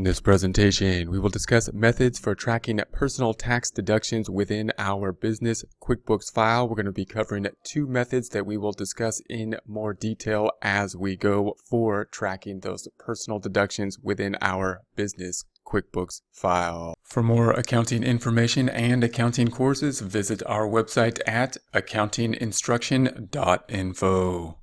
this presentation, we will discuss methods for tracking personal tax deductions within our business QuickBooks file. We're going to be covering two methods that we will discuss in more detail as we go for tracking those personal deductions within our business QuickBooks file. For more accounting information and accounting courses, visit our website at accountinginstruction.info.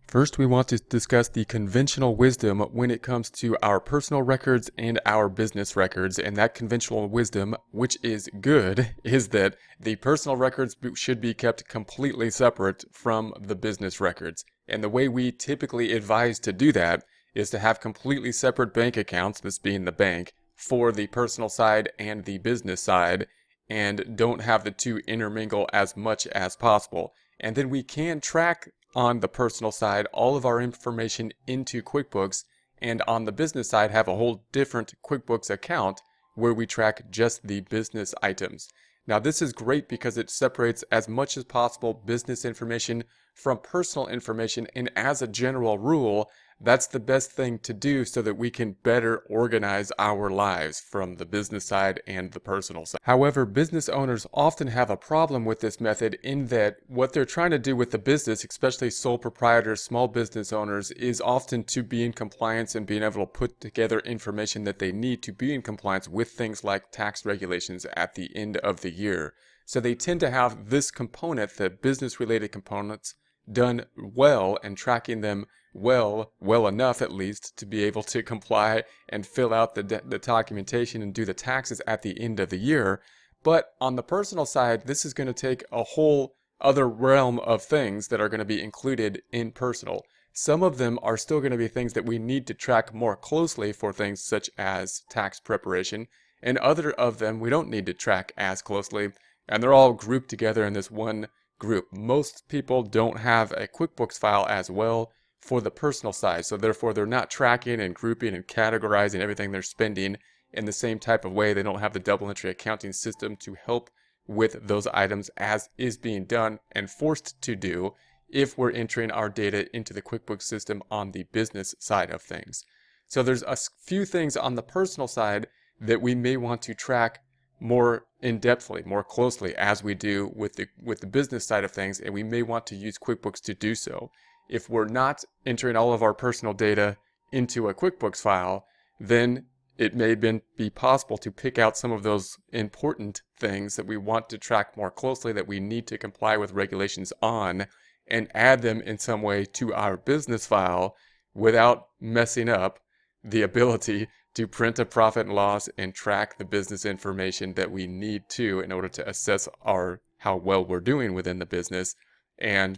First, we want to discuss the conventional wisdom when it comes to our personal records and our business records. And that conventional wisdom, which is good, is that the personal records should be kept completely separate from the business records. And the way we typically advise to do that is to have completely separate bank accounts, this being the bank, for the personal side and the business side, and don't have the two intermingle as much as possible. And then we can track on the personal side all of our information into QuickBooks, and on the business side have a whole different QuickBooks account where we track just the business items. Now this is great because it separates as much as possible business information from personal information, and as a general rule, that's the best thing to do so that we can better organize our lives from the business side and the personal side. However, business owners often have a problem with this method in that what they're trying to do with the business, especially sole proprietors, small business owners, is often to be in compliance and being able to put together information that they need to be in compliance with things like tax regulations at the end of the year. So they tend to have this component, the business-related components, done well and tracking them well enough at least to be able to comply and fill out the documentation and do the taxes at the end of the year. But on the personal side, this is going to take a whole other realm of things that are going to be included in personal. Some of them are still going to be things that we need to track more closely for things such as tax preparation, and other of them we don't need to track as closely, and they're all grouped together in this one group. Most people don't have a QuickBooks file as well for the personal side, so therefore they're not tracking and grouping and categorizing everything they're spending in the same type of way. They don't have the double entry accounting system to help with those items as is being done and forced to do if we're entering our data into the QuickBooks system on the business side of things. So there's a few things on the personal side that we may want to track more in-depthly, more closely as we do with the business side of things, and we may want to use QuickBooks to do so. If we're not entering all of our personal data into a QuickBooks file, then it may be possible to pick out some of those important things that we want to track more closely, that we need to comply with regulations on, and add them in some way to our business file without messing up the ability to print a profit and loss and track the business information that we need to in order to assess how well we're doing within the business and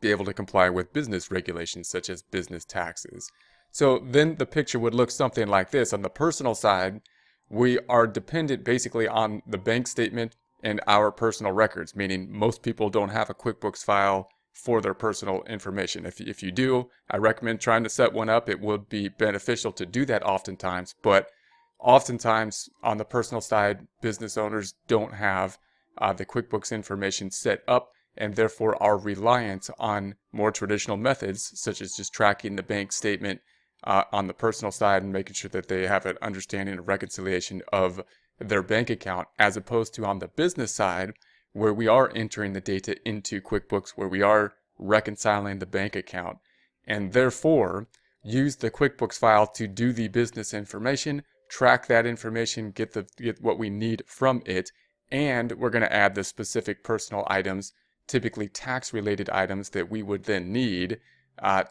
be able to comply with business regulations such as business taxes. So then the picture would look something like this. On the personal side, we are dependent basically on the bank statement and our personal records, meaning most people don't have a QuickBooks file for their personal information. If you do, I recommend trying to set one up. It would be beneficial to do that oftentimes, but oftentimes on the personal side, business owners don't have the QuickBooks information set up, and therefore are reliant on more traditional methods, such as just tracking the bank statement on the personal side and making sure that they have an understanding and reconciliation of their bank account, as opposed to on the business side, where we are entering the data into QuickBooks, where we are reconciling the bank account, and therefore use the QuickBooks file to do the business information, track that information, get what we need from it, and we're going to add the specific personal items, typically tax-related items that we would then need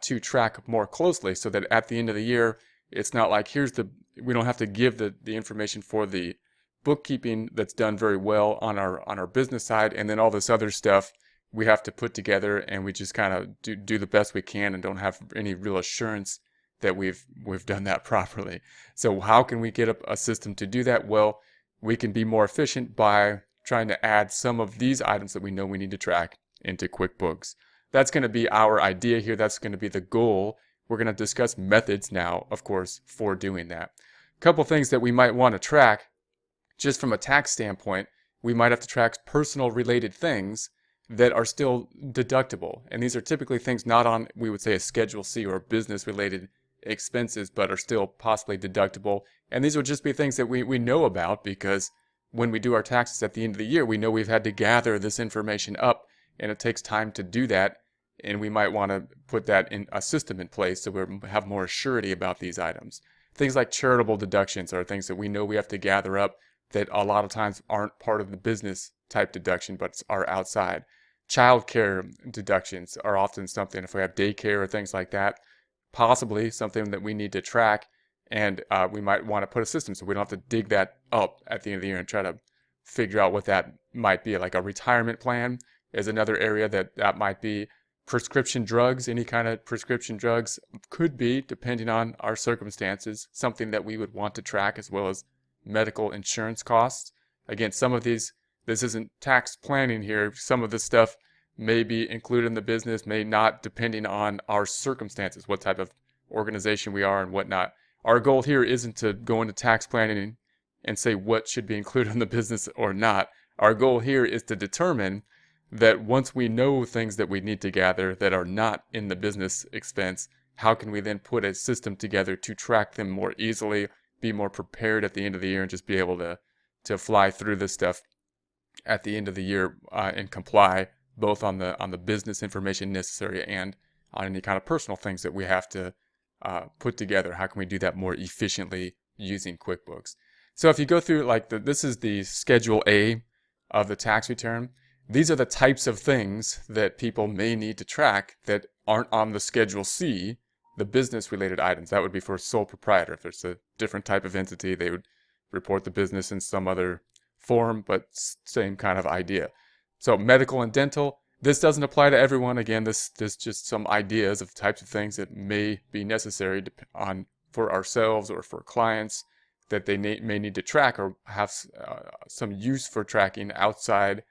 to track more closely, so that at the end of the year, it's not like we don't have to give the information for the bookkeeping that's done very well on our business side, and then all this other stuff we have to put together, and we just kind of do the best we can and don't have any real assurance that we've done that properly. So how can we get a system to do that? Well, we can be more efficient by trying to add some of these items that we know we need to track into QuickBooks. That's going to be our idea here. That's going to be the goal. We're going to discuss methods now, of course, for doing that. A couple things that we might want to track, just from a tax standpoint, we might have to track personal related things that are still deductible. And these are typically things not on, we would say, a Schedule C or business related expenses but are still possibly deductible. And these would just be things that we know about, because when we do our taxes at the end of the year, we know we've had to gather this information up, and it takes time to do that. And we might want to put that in a system in place so we have more surety about these items. Things like charitable deductions are things that we know we have to gather up that a lot of times aren't part of the business type deduction but are outside. Childcare deductions are often something, if we have daycare or things like that, possibly something that we need to track, and we might want to put a system so we don't have to dig that up at the end of the year and try to figure out what that might be. Like a retirement plan is another area that might be. Prescription drugs, any kind of prescription drugs could be, depending on our circumstances, something that we would want to track, as well as medical insurance costs. Again, some of these, this isn't tax planning here, some of this stuff may be included in the business, may not, depending on our circumstances, what type of organization we are and whatnot. Our goal here isn't to go into tax planning and say what should be included in the business or not. Our goal here is to determine that once we know things that we need to gather that are not in the business expense, how can we then put a system together to track them more easily, be more prepared at the end of the year, and just be able to fly through this stuff at the end of the year and comply both on the business information necessary and on any kind of personal things that we have to put together. How can we do that more efficiently using QuickBooks? So if you go through, like, this is the Schedule A of the tax return. These are the types of things that people may need to track that aren't on the Schedule C, the business-related items. That would be for a sole proprietor. If there's a different type of entity, they would report the business in some other form, but same kind of idea. So medical and dental, this doesn't apply to everyone. Again, this just some ideas of types of things that may be necessary for ourselves or for clients that they may need to track or have some use for tracking outside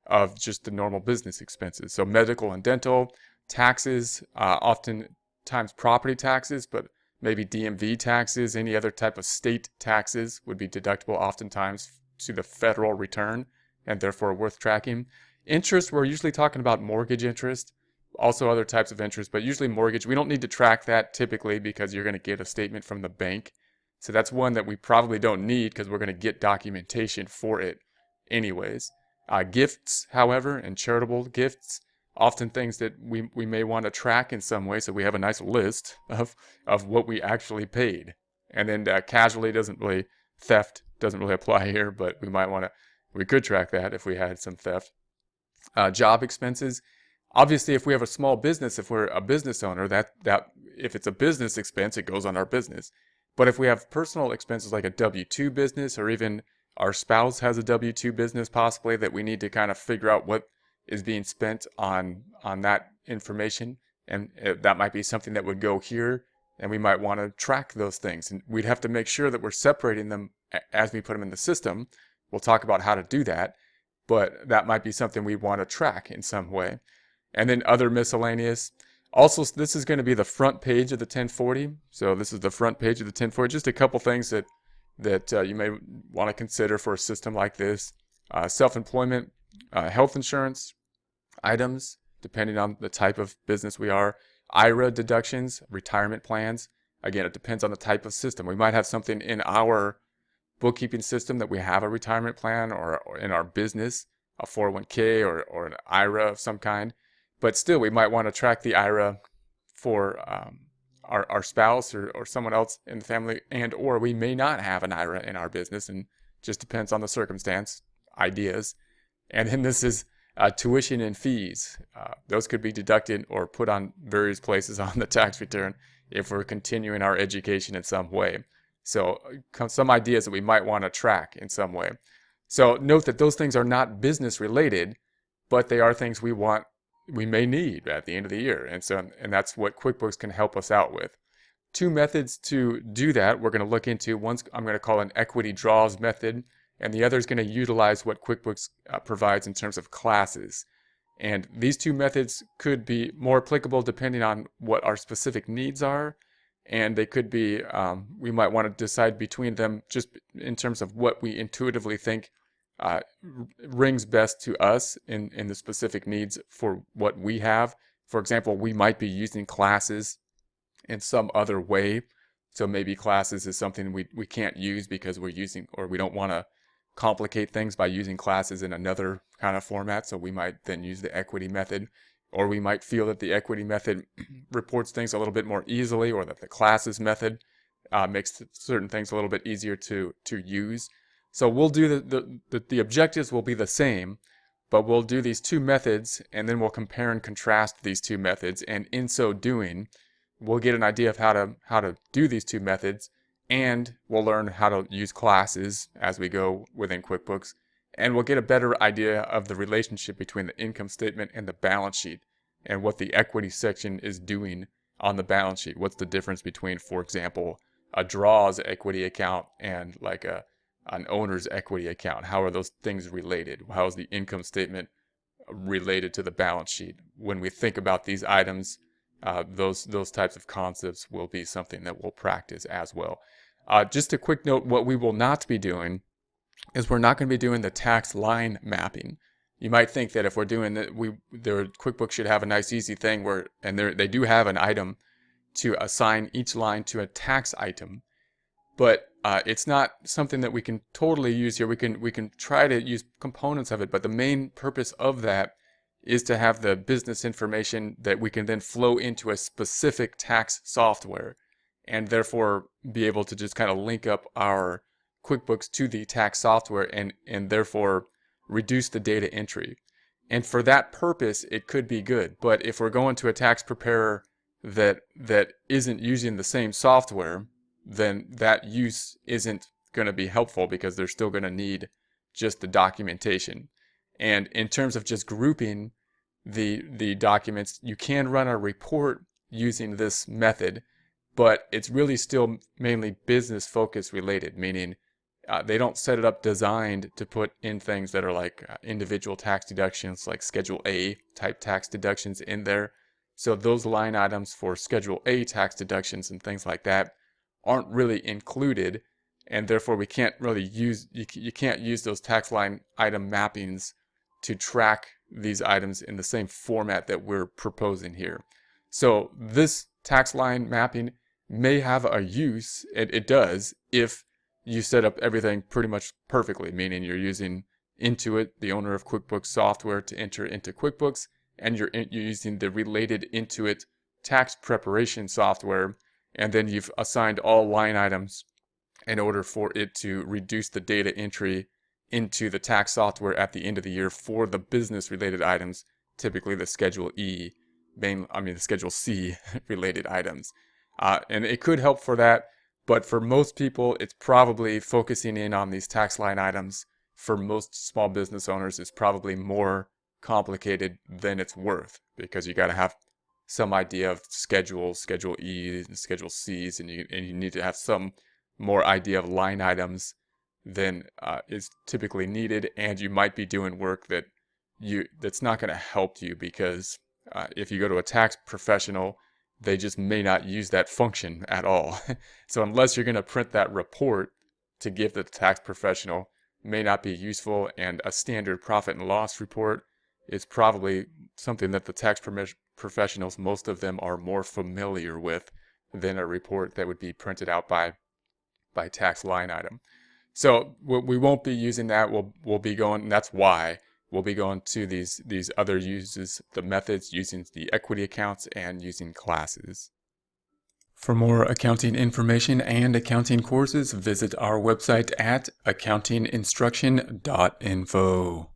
of just the normal business expenses. So medical and dental, taxes, oftentimes property taxes, but maybe DMV taxes, any other type of state taxes would be deductible oftentimes to the federal return and therefore worth tracking. Interest, we're usually talking about mortgage interest, also other types of interest, but usually mortgage. We don't need to track that typically because you're going to get a statement from the bank. So that's one that we probably don't need because we're going to get documentation for it anyways. Gifts, however, and charitable gifts, often things that we may want to track in some way, so we have a nice list of what we actually paid. And then theft doesn't really apply here, but we could track that if we had some theft. Job expenses, obviously if we have a small business, if we're a business owner, that if it's a business expense, it goes on our business. But if we have personal expenses like a W-2 business, or even our spouse has a W-2 business possibly, that we need to kind of figure out what is being spent on that information, and that might be something that would go here, and we might want to track those things, and we'd have to make sure that we're separating them as we put them in the system. We'll talk about how to do that, but that might be something we want to track in some way. And then other miscellaneous. Also, this is going to be the front page of the 1040. So this is the front page of the 1040. Just a couple things that you may want to consider for a system like this. Self-employment, health insurance items, depending on the type of business we are. IRA deductions, retirement plans. Again, it depends on the type of system. We might have something in our bookkeeping system that we have a retirement plan, or in our business, a 401k or an IRA of some kind. But still, we might want to track the IRA for our spouse or someone else in the family, or we may not have an IRA in our business, and just depends on the circumstance, ideas. And then this is tuition and fees. Those could be deducted or put on various places on the tax return if we're continuing our education in some way. So some ideas that we might want to track in some way. So note that those things are not business related, but they are things we may need at the end of the year. And that's what QuickBooks can help us out with. Two methods to do that we're going to look into. One's I'm going to call an equity draws method, and the other is going to utilize what QuickBooks provides in terms of classes. And these two methods could be more applicable depending on what our specific needs are, and they could be, we might want to decide between them just in terms of what we intuitively think rings best to us in the specific needs for what we have. For example, we might be using classes in some other way. So maybe classes is something we can't use because we're using, or we don't want to complicate things by using classes in another kind of format. So we might then use the equity method, or we might feel that the equity method reports things a little bit more easily, or that the classes method makes certain things a little bit easier to use. So we'll do the objectives will be the same, but we'll do these two methods, and then we'll compare and contrast these two methods. And in so doing, we'll get an idea of how to do these two methods, and we'll learn how to use classes as we go within QuickBooks, and we'll get a better idea of the relationship between the income statement and the balance sheet, and what the equity section is doing on the balance sheet. What's the difference between, for example, a draw's equity account and like an owner's equity account? How are those things related? How is the income statement related to the balance sheet? When we think about these items, those types of concepts will be something that we'll practice as well. Just a quick note, what we will not be doing is we're not going to be doing the tax line mapping. You might think that if we're doing that, their QuickBooks should have a nice easy thing where, and they do have an item to assign each line to a tax item, but it's not something that we can totally use here. We can try to use components of it, but the main purpose of that is to have the business information that we can then flow into a specific tax software, and therefore be able to just kind of link up our QuickBooks to the tax software, and therefore reduce the data entry. And for that purpose, it could be good. But if we're going to a tax preparer that isn't using the same software, then that use isn't going to be helpful, because they're still going to need just the documentation. And in terms of just grouping the documents, you can run a report using this method, but it's really still mainly business focus related, meaning they don't set it up designed to put in things that are like individual tax deductions, like Schedule A type tax deductions in there. So those line items for Schedule A tax deductions and things like that aren't really included, and therefore we can't really use, you can't use those tax line item mappings to track these items in the same format that we're proposing here. So this tax line mapping may have a use, it does, if you set up everything pretty much perfectly, meaning you're using Intuit, the owner of QuickBooks software, to enter into QuickBooks, and you're using the related Intuit tax preparation software, and then you've assigned all line items in order for it to reduce the data entry into the tax software at the end of the year for the business related items, typically the Schedule E, the Schedule C related items. And it could help for that, but for most people, it's probably focusing in on these tax line items. For most small business owners, it's probably more complicated than it's worth, because you got to have some idea of schedules, Schedule E and Schedule C's, and you need to have some more idea of line items than is typically needed, and you might be doing work that's not going to help you, because if you go to a tax professional, they just may not use that function at all. So unless you're going to print that report to give the tax professional, may not be useful, and a standard profit and loss report is probably something that the tax professionals, most of them, are more familiar with than a report that would be printed out by tax line item. So we won't be using that. We'll be going, and that's why we'll be going to these other uses, the methods using the equity accounts and using classes. For more accounting information and accounting courses, visit our website at accountinginstruction.info.